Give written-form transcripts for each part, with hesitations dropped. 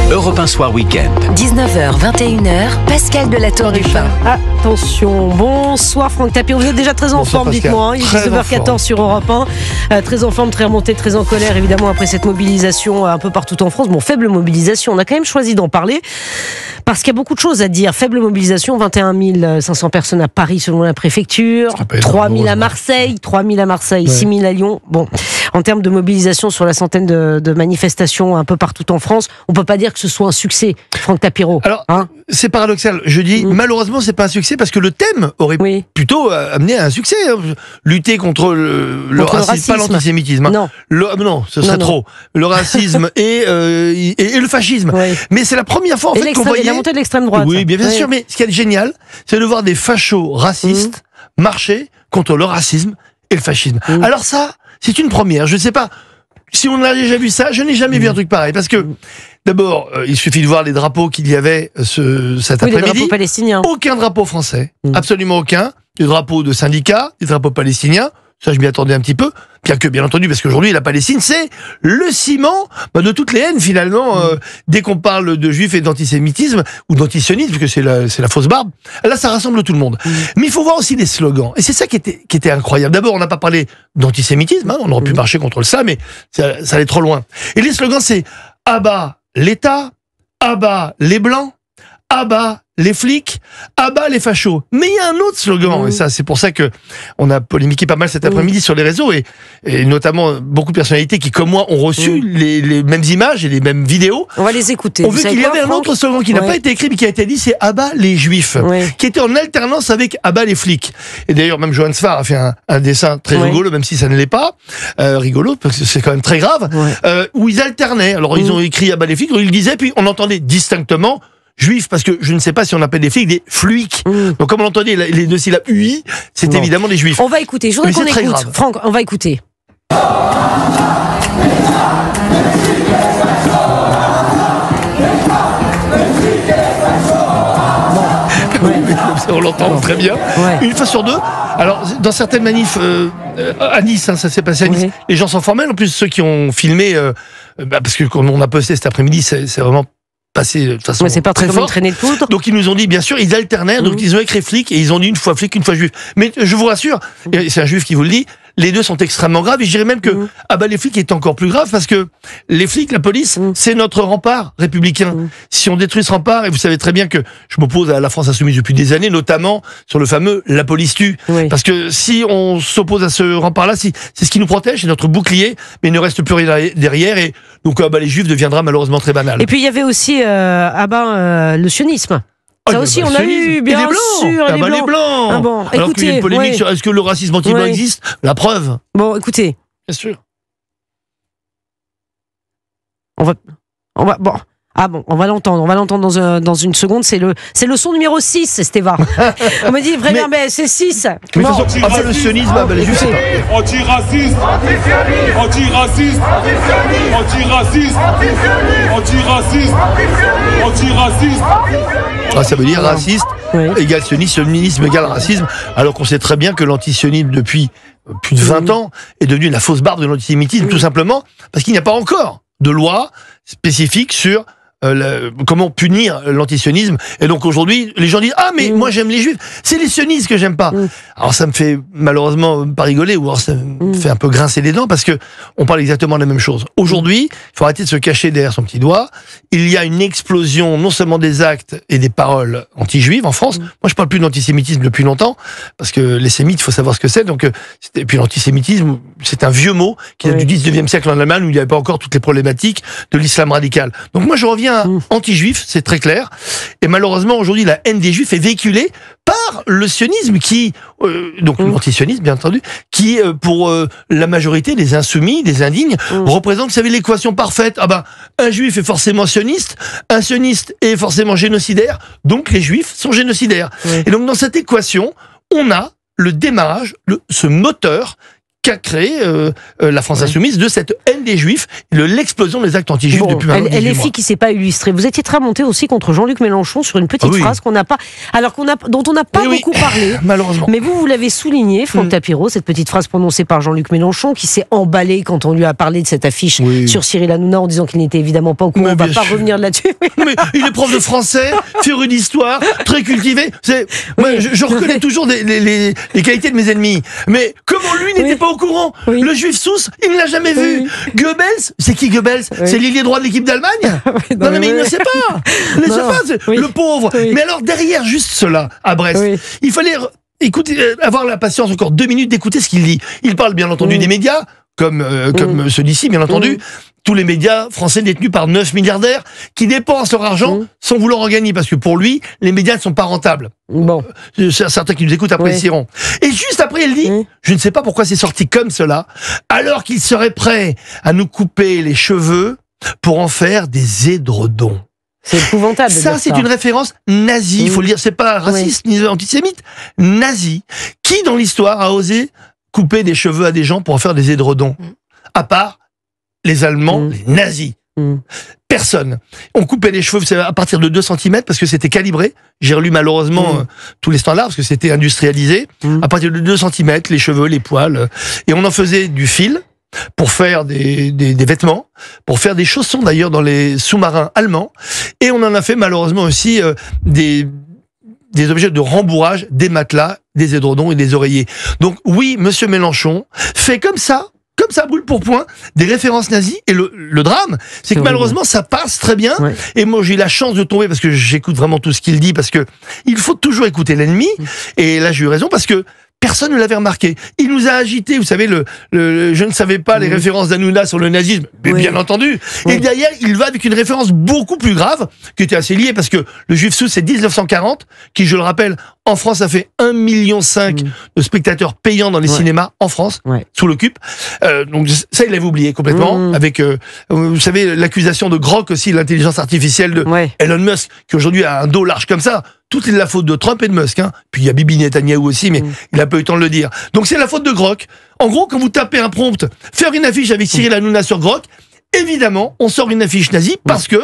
Europe 1 Soir Week-end. 19h, 21h, Pascal de la Tour du Pin. Attention, bonsoir Franck Tapiro, vous êtes déjà très en forme, Pascal. dites-moi, il est Très 19h14 sur Europe 1, très en forme, très remonté, très en colère évidemment après cette mobilisation un peu partout en France. Bon, faible mobilisation, on a quand même choisi d'en parler parce qu'il y a beaucoup de choses à dire. Faible mobilisation, 21 500 personnes à Paris selon la préfecture, 3 000 à Marseille, 6 000 à Lyon. Bon, en termes de mobilisation sur la centaine de manifestations un peu partout en France, on peut pas dire que ce soit un succès, Franck Tapiro. Alors, c'est paradoxal. Je dis, malheureusement, c'est pas un succès parce que le thème aurait plutôt amené à un succès. Lutter contre le racisme, pas l'antisémitisme. Non. Non, ce serait trop. Le racisme et le fascisme. Oui. Mais c'est la première fois, en fait, qu'on voyait... la montée de l'extrême droite. Oui, bien sûr, mais ce qui est génial, c'est de voir des fachos racistes marcher contre le racisme et le fascisme. Alors ça, c'est une première. Je ne sais pas si on a déjà vu ça, je n'ai jamais vu un truc pareil. Parce que, d'abord, il suffit de voir les drapeaux qu'il y avait cet après-midi. Les drapeaux palestiniens. Aucun drapeau français, absolument aucun. Des drapeaux de syndicats, des drapeaux palestiniens. Ça, je m'y attendais un petit peu. Bien entendu, parce qu'aujourd'hui, la Palestine, c'est le ciment de toutes les haines, finalement. Dès qu'on parle de juifs et d'antisémitisme, ou d'antisionisme, parce que c'est la fausse barbe, là, ça rassemble tout le monde. Mais il faut voir aussi les slogans. Et c'est ça qui était incroyable. D'abord, on n'a pas parlé d'antisémitisme, on aurait pu marcher contre ça, mais ça allait trop loin. Et les slogans, c'est « à bas l'État »,« à bas les Blancs »,« à bas les flics »,« à bas les fachos ». Mais il y a un autre slogan, et ça, c'est pour ça que on a polémiqué pas mal cet après-midi sur les réseaux, et notamment beaucoup de personnalités qui, comme moi, ont reçu les mêmes images et les mêmes vidéos. On va les écouter. On vu qu'il y avait un autre slogan qui n'a pas été écrit, mais qui a été dit, c'est « à bas les juifs », qui était en alternance avec « à bas les flics ». Et d'ailleurs, même Johan Sfar a fait un dessin très rigolo, même si ça ne l'est pas, rigolo, parce que c'est quand même très grave, où ils alternaient. Alors, ils ont écrit « à bas les flics », ils le disaient, puis on entendait distinctement juifs, parce que je ne sais pas si on appelle des flics des fluiques. Donc comme on entendait les deux syllabes UI, c'est évidemment des juifs. On va écouter, je voudrais qu'on écoute. Franck, on va écouter. On l'entend très bien. Une fois sur deux. Alors, dans certaines manifs, à Nice, ça s'est passé à Nice, les gens sont formels. En plus, ceux qui ont filmé, parce que quand on a posté cet après-midi, c'est vraiment passé de façon c'est pas très comme une traînée de poudre. Donc ils nous ont dit, bien sûr, ils alternaient, donc ils ont écrit flic, et ils ont dit une fois flic, une fois juif. Mais je vous rassure, et c'est un juif qui vous le dit, les deux sont extrêmement graves, et je dirais même que les flics est encore plus grave, parce que les flics, la police, c'est notre rempart républicain. Si on détruit ce rempart, et vous savez très bien que je m'oppose à la France insoumise depuis des années, notamment sur le fameux « la police tue ». Parce que si on s'oppose à ce rempart-là, c'est ce qui nous protège, c'est notre bouclier, mais il ne reste plus rien derrière, et donc les juifs deviendra malheureusement très banal. Et puis il y avait aussi le sionisme. Ça aussi, on a eu, bien sûr, les Blancs. Ah bon, alors qu'il y a une polémique sur est-ce que le racisme anti-blanc existe. La preuve. Bon, écoutez. Bien sûr. On va l'entendre dans une seconde. C'est le son numéro 6, Stéva. On me dit vraiment, mais c'est 6. Mais de toute façon, le sionisme, les juifs, c'est pas. Antiraciste, antiraciste, antiraciste, antiraciste, antiraciste. Ça veut dire raciste égale sionisme, sionisme égale racisme, alors qu'on sait très bien que l'antisionisme, depuis plus de 20 ans, est devenu la fausse barbe de l'antisémitisme, tout simplement parce qu'il n'y a pas encore de loi spécifique sur comment punir l'antisionisme. Et donc aujourd'hui, les gens disent « Ah, mais moi j'aime les juifs, c'est les sionistes que j'aime pas ». Alors ça me fait malheureusement pas rigoler, ou alors ça me fait un peu grincer les dents, parce que on parle exactement de la même chose. Aujourd'hui, il faut arrêter de se cacher derrière son petit doigt. Il y a une explosion non seulement des actes et des paroles anti-juives en France. Moi je parle plus d'antisémitisme depuis longtemps, parce que les sémites, il faut savoir ce que c'est. Et puis l'antisémitisme, c'est un vieux mot qui date du 19e siècle en Allemagne, où il n'y avait pas encore toutes les problématiques de l'islam radical. Donc moi je reviens anti-juif, c'est très clair. Et malheureusement, aujourd'hui, la haine des juifs est véhiculée par le sionisme donc l'antisionisme, bien entendu, qui, pour la majorité des insoumis, des indignes, représente, vous savez, l'équation parfaite. Un juif est forcément sioniste, un sioniste est forcément génocidaire, donc les juifs sont génocidaires. Et donc, dans cette équation, on a le démarrage, ce moteur qu'a créé la France Insoumise de cette haine des Juifs, de l'explosion des actes anti-juifs depuis maintenant 18 mois. LFI qui s'est pas illustré. Vous étiez très monté aussi contre Jean-Luc Mélenchon sur une petite phrase dont on n'a pas beaucoup parlé. Malheureusement. Mais vous l'avez souligné, Franck Tapiro, cette petite phrase prononcée par Jean-Luc Mélenchon qui s'est emballé quand on lui a parlé de cette affiche sur Cyril Hanouna en disant qu'il n'était évidemment pas au courant. On ne va pas revenir là-dessus. Mais il est prof de français, féru d'histoire, très cultivé. Je reconnais toujours les qualités de mes ennemis. Mais comment lui n'était pas au courant? Le juif Sousse, il ne l'a jamais vu. Goebbels, c'est qui Goebbels? C'est l'ailier droit de l'équipe d'Allemagne? Non, mais il ne sait pas. Il ne sait pas, le pauvre. Mais alors derrière juste cela, à Brest, il fallait avoir la patience encore 2 minutes d'écouter ce qu'il dit. Il parle bien entendu des médias, comme ceux d'ici, bien entendu. Tous les médias français détenus par 9 milliardaires qui dépensent leur argent sans vouloir en gagner, parce que pour lui, les médias ne sont pas rentables. Certains qui nous écoutent apprécieront. Et juste après, il dit, je ne sais pas pourquoi c'est sorti comme cela, alors qu'il serait prêt à nous couper les cheveux pour en faire des édredons. C'est épouvantable. Ça, c'est une référence nazie, il faut le dire, c'est pas raciste ni antisémite, nazi. Qui dans l'histoire a osé couper des cheveux à des gens pour en faire des édredons? À part les Allemands, les nazis. Personne. On coupait les cheveux, vous savez, à partir de 2 cm parce que c'était calibré. J'ai relu malheureusement tous les standards parce que c'était industrialisé. À partir de 2 cm, les cheveux, les poils. Et on en faisait du fil pour faire des vêtements, pour faire des chaussons d'ailleurs dans les sous-marins allemands. Et on en a fait malheureusement aussi des objets de rembourrage, des matelas, des édredons et des oreillers. Donc oui, monsieur Mélenchon fait comme ça, boule pour point, des références nazies. Et le drame, c'est que malheureusement, ça passe très bien. Et moi, j'ai eu la chance de tomber, parce que j'écoute vraiment tout ce qu'il dit, parce que il faut toujours écouter l'ennemi. Et là, j'ai eu raison, parce que personne ne l'avait remarqué. Il nous a agité, vous savez, je ne savais pas les références d'Hanouna sur le nazisme, mais bien entendu. Et derrière, il va avec une référence beaucoup plus grave, qui était assez liée, parce que le juif Sousse, c'est 1940, qui, je le rappelle, en France, ça fait 1,5 million de spectateurs payants dans les cinémas, en France, sous l'occupe. Donc ça, il l'avait oublié complètement, avec, vous savez, l'accusation de Grok aussi, l'intelligence artificielle de Elon Musk, qui aujourd'hui a un dos large comme ça. Tout est de la faute de Trump et de Musk. Puis il y a Bibi Netanyahou aussi, mais il a pas eu le temps de le dire. Donc c'est la faute de Grok. En gros, quand vous tapez un prompt, faire une affiche avec Cyril Hanouna sur Grok, évidemment, on sort une affiche nazie parce que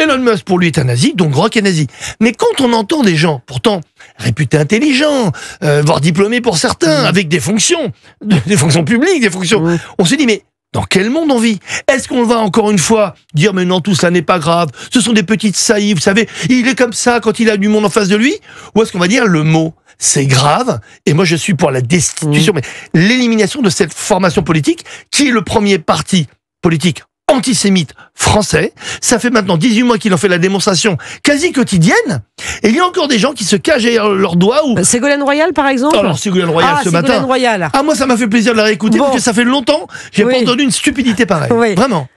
Elon Musk, pour lui, est un nazi, donc Grok est nazi. Mais quand on entend des gens, pourtant réputés intelligents, voire diplômés pour certains, avec des fonctions publiques, des fonctions, on se dit, mais dans quel monde on vit? Est-ce qu'on va encore une fois dire, mais non, tout cela n'est pas grave, ce sont des petites saillies, vous savez, il est comme ça quand il a du monde en face de lui? Ou est-ce qu'on va dire, le mot, c'est grave, et moi je suis pour la destitution, mais l'élimination de cette formation politique, qui est le premier parti politique antisémite français. Ça fait maintenant 18 mois qu'il en fait la démonstration quasi quotidienne. Et il y a encore des gens qui se cachent derrière leurs doigts. Ségolène Royal, par exemple? Alors, Ségolène Royal ce matin. Royal. Moi, ça m'a fait plaisir de la réécouter parce que ça fait longtemps que j'ai pas entendu une stupidité pareille. Vraiment.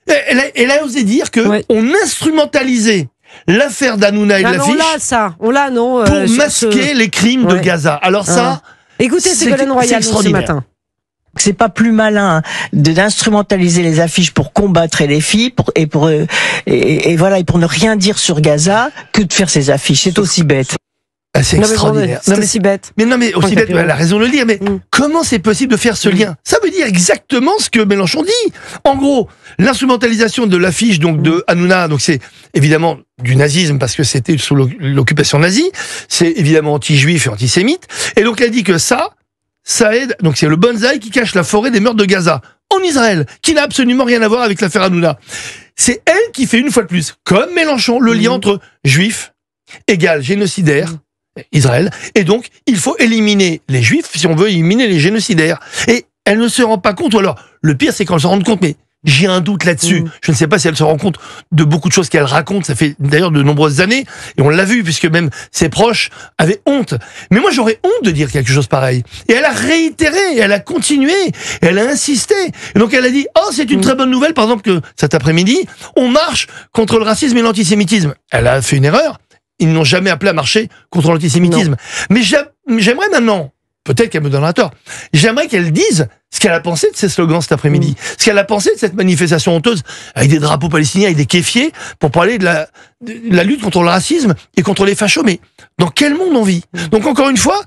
Elle a osé dire que on instrumentalisait l'affaire d'Hanouna et de l'affiche. On l'a, non. Pour masquer les crimes de Gaza. Alors ça. Écoutez Ségolène Royal ce matin. C'est pas plus malin d'instrumentaliser les affiches pour combattre les filles et pour ne rien dire sur Gaza que de faire ces affiches. C'est aussi bête. C'est extraordinaire. C'est aussi bête. Mais aussi bête, elle a raison de le dire, mais comment c'est possible de faire ce lien? Ça veut dire exactement ce que Mélenchon dit. En gros, l'instrumentalisation de l'affiche donc de Hanouna, donc c'est évidemment du nazisme parce que c'était sous l'occupation nazie, c'est évidemment anti-juif et antisémite, et donc elle dit que ça aide, donc c'est le bonsaï qui cache la forêt des meurtres de Gaza, en Israël, qui n'a absolument rien à voir avec l'affaire Hanouna. C'est elle qui fait une fois de plus, comme Mélenchon, le lien entre juifs égale génocidaire, Israël, et donc il faut éliminer les juifs si on veut éliminer les génocidaires. Et elle ne se rend pas compte, ou alors le pire c'est qu'elle se rend compte, mais j'ai un doute là-dessus. Je ne sais pas si elle se rend compte de beaucoup de choses qu'elle raconte. Ça fait d'ailleurs de nombreuses années, et on l'a vu, puisque même ses proches avaient honte. Mais moi, j'aurais honte de dire quelque chose pareil. Et elle a réitéré, elle a continué, elle a insisté. Et donc elle a dit, c'est une très bonne nouvelle, par exemple, que cet après-midi, on marche contre le racisme et l'antisémitisme. Elle a fait une erreur. Ils n'ont jamais appelé à marcher contre l'antisémitisme. Mais j'aimerais maintenant, peut-être qu'elle me donnera tort, j'aimerais qu'elle dise ce qu'elle a pensé de ces slogans cet après-midi, ce qu'elle a pensé de cette manifestation honteuse avec des drapeaux palestiniens, avec des kéfiers, pour parler de la lutte contre le racisme et contre les fachos. Mais dans quel monde on vit? Donc encore une fois,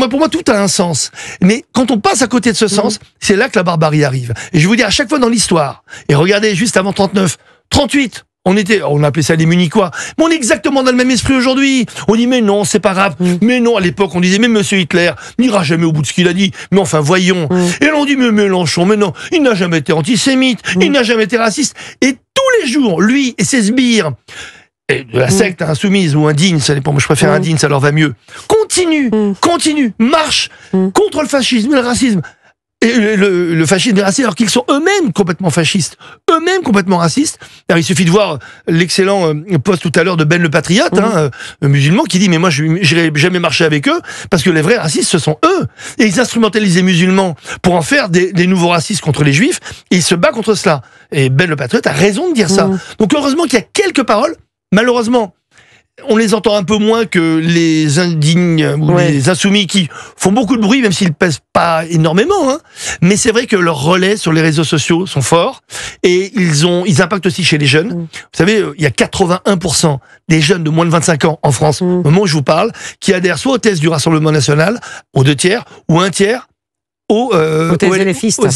pour moi, tout a un sens. Mais quand on passe à côté de ce sens, c'est là que la barbarie arrive. Et je vous dis, à chaque fois dans l'histoire, et regardez, juste avant 39, 38, on appelait ça les Munichois. Mais on est exactement dans le même esprit aujourd'hui. On dit, mais non, c'est pas grave. Mais non, à l'époque, on disait, mais monsieur Hitler n'ira jamais au bout de ce qu'il a dit. Mais enfin, voyons. Et là, on dit, mais Mélenchon, mais non, il n'a jamais été antisémite. Il n'a jamais été raciste. Et tous les jours, lui et ses sbires, de la secte insoumise ou indigne, ça dépend, moi je préfère indigne, ça leur va mieux, continue, marche contre le fascisme et le racisme. Et le fascisme et le racisme, alors qu'ils sont eux-mêmes complètement fascistes, eux-mêmes complètement racistes. Alors, il suffit de voir l'excellent post tout à l'heure de Ben le Patriote, musulman, qui dit, mais moi je n'irai jamais marcher avec eux, parce que les vrais racistes, ce sont eux. Et ils instrumentalisent les musulmans pour en faire des nouveaux racistes contre les juifs, et ils se battent contre cela. Et Ben le Patriote a raison de dire ça. Donc heureusement qu'il y a quelques paroles. Malheureusement, on les entend un peu moins que les indignes ou les insoumis qui font beaucoup de bruit, même s'ils pèsent pas énormément. Mais c'est vrai que leurs relais sur les réseaux sociaux sont forts et ils impactent aussi chez les jeunes. Vous savez, il y a 81% des jeunes de moins de 25 ans en France, au moment où je vous parle, qui adhèrent soit aux thèses du Rassemblement National, aux 2 tiers, ou 1 tiers, aux LFistes.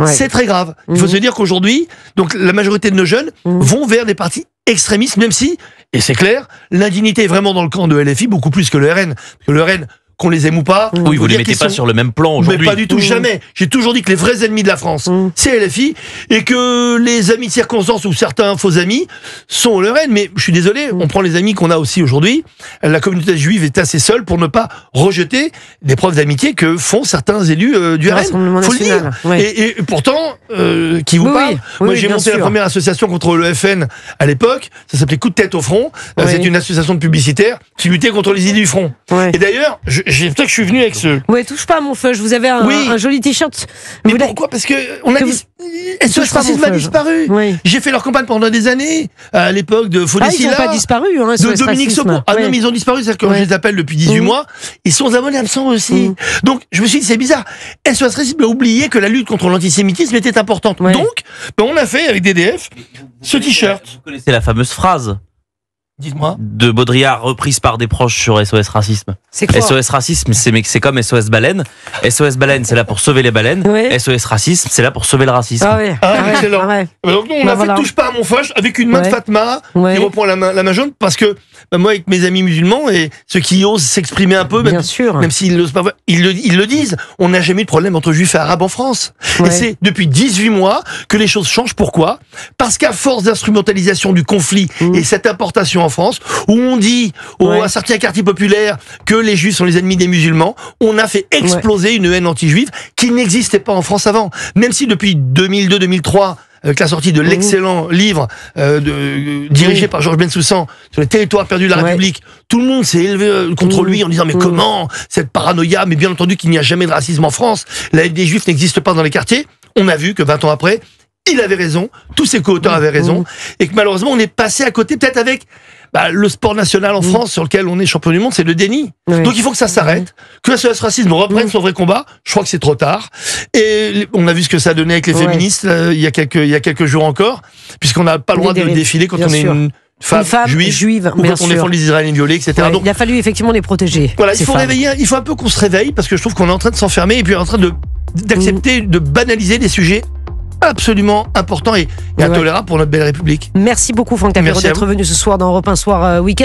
C'est très grave. Il faut se dire qu'aujourd'hui, donc la majorité de nos jeunes vont vers des partis extrémistes, même si, et c'est clair, l'indignité est vraiment dans le camp de LFI, beaucoup plus que le RN. Parce que le RN, qu'on les aime ou pas... Oui, vous les mettez pas sur le même plan aujourd'hui. Mais pas du tout, jamais. J'ai toujours dit que les vrais ennemis de la France, c'est LFI, et que les amis de circonstance ou certains faux amis sont le RN. Mais je suis désolé, on prend les amis qu'on a aussi aujourd'hui. La communauté juive est assez seule pour ne pas rejeter des preuves d'amitié que font certains élus du RN. Faut le dire. Et pourtant, qui vous parle, moi j'ai monté la première association contre le FN à l'époque, ça s'appelait Coup de tête au front. C'est une association de publicitaires qui luttait contre les idées du front. Et d'ailleurs, j'ai peut-être que je suis venu avec ce... Ouais, touche pas à mon feuge, vous avez un joli t-shirt. Mais pourquoi ? Parce que on a dit... SOS Racisme a disparu. J'ai fait leur campagne pendant des années, à l'époque de Fodessila. Ils n'ont pas disparu, de Dominique Sopon. Ah non, mais ils ont disparu, c'est-à-dire que quand je les appelle depuis 18 mois, ils sont aux abonnés absents aussi. Donc, je me suis dit, c'est bizarre. SOS Racisme a oublié que la lutte contre l'antisémitisme était importante. Donc, on a fait, avec DDF, ce t-shirt. Vous connaissez la fameuse phrase Dites-moi. De Baudrillard, reprise par des proches sur SOS Racisme. C'est quoi ? SOS Racisme, c'est comme SOS Baleine. SOS Baleine, c'est là pour sauver les baleines. SOS Racisme, c'est là pour sauver le racisme. Excellent. Donc nous, on a fait touche pas à mon feuge avec une main de Fatma qui reprend la main jaune, parce que moi, avec mes amis musulmans et ceux qui osent s'exprimer un peu, même s'ils n'osent pas, ils le disent. On n'a jamais eu de problème entre juifs et arabes en France. Et c'est depuis 18 mois que les choses changent. Pourquoi ? Parce qu'à force d'instrumentalisation du conflit et cette importation en France, où on dit à certains quartiers populaires que les juifs sont les ennemis des musulmans, on a fait exploser une haine anti-juive qui n'existait pas en France avant. Même si depuis 2002-2003, avec la sortie de l'excellent livre dirigé par Georges Bensoussan sur les territoires perdus de la République, tout le monde s'est élevé contre lui en disant mais comment cette paranoïa, mais bien entendu qu'il n'y a jamais de racisme en France, la haine des juifs n'existe pas dans les quartiers. On a vu que 20 ans après, il avait raison, tous ses co-auteurs avaient raison, et que malheureusement on est passé à côté peut-être avec le sport national en France sur lequel on est champion du monde, c'est le déni. Donc il faut que ça s'arrête, que SOS Racisme reprenne son vrai combat. Je crois que c'est trop tard. Et on a vu ce que ça a donné avec les féministes il y a quelques jours encore, puisqu'on n'a pas le droit de défiler quand on est une femme juive ou quand on défend les Israéliens violés, etc. Donc, il a fallu effectivement les protéger. Voilà, il faut un peu qu'on se réveille, parce que je trouve qu'on est en train de s'enfermer et puis en train d'accepter de banaliser des sujets absolument important et intolérables pour notre belle République. Merci beaucoup Franck Taperot d'être venu ce soir dans Europe 1 Soir Week-end.